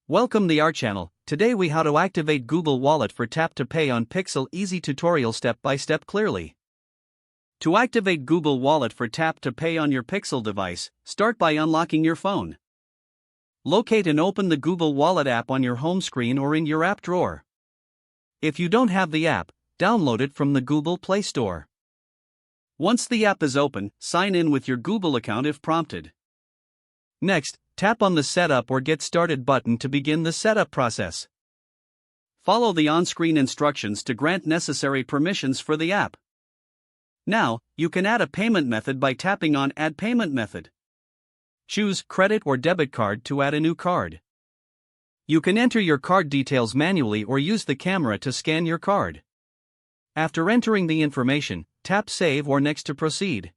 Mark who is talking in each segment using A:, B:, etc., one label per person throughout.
A: Welcome to our channel. Today we how to activate Google Wallet for Tap to Pay on Pixel. Easy tutorial step by step clearly. To activate Google Wallet for Tap to Pay on your Pixel device, start by unlocking your phone. Locate and open the Google Wallet app on your home screen or in your app drawer. If you don't have the app, download it from the Google Play Store. Once the app is open, sign in with your Google account if prompted. Next, tap on the Setup or Get Started button to begin the setup process. Follow the on-screen instructions to grant necessary permissions for the app. Now, you can add a payment method by tapping on Add Payment Method. Choose Credit or Debit Card to add a new card. You can enter your card details manually or use the camera to scan your card. After entering the information, tap Save or Next to proceed.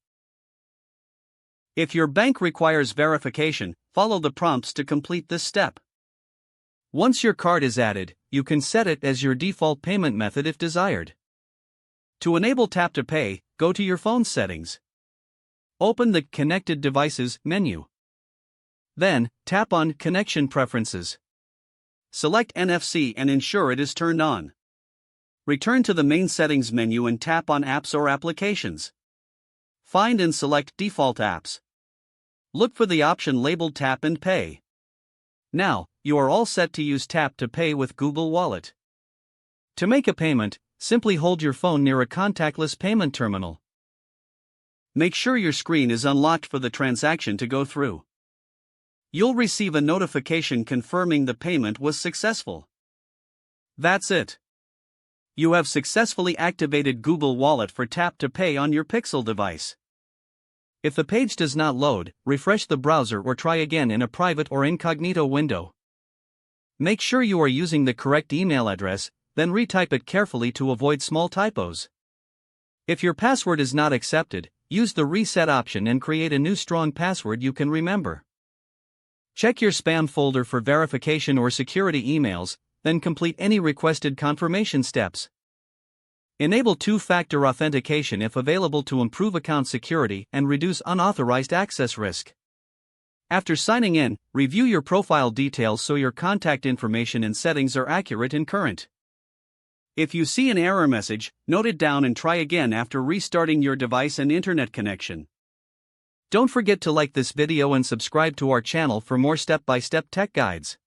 A: If your bank requires verification, follow the prompts to complete this step. Once your card is added, you can set it as your default payment method if desired. To enable Tap to Pay, go to your phone settings. Open the Connected Devices menu. Then, tap on Connection Preferences. Select NFC and ensure it is turned on. Return to the main settings menu and tap on Apps or Applications. Find and select Default Apps. Look for the option labeled Tap and Pay. Now, you are all set to use Tap to Pay with Google Wallet. To make a payment, simply hold your phone near a contactless payment terminal. Make sure your screen is unlocked for the transaction to go through. You'll receive a notification confirming the payment was successful. That's it. You have successfully activated Google Wallet for Tap to Pay on your Pixel device. If the page does not load, refresh the browser or try again in a private or incognito window. Make sure you are using the correct email address, then retype it carefully to avoid small typos. If your password is not accepted, use the reset option and create a new strong password you can remember. Check your spam folder for verification or security emails, then complete any requested confirmation steps. Enable two-factor authentication if available to improve account security and reduce unauthorized access risk. After signing in, review your profile details so your contact information and settings are accurate and current. If you see an error message, note it down and try again after restarting your device and internet connection. Don't forget to like this video and subscribe to our channel for more step-by-step tech guides.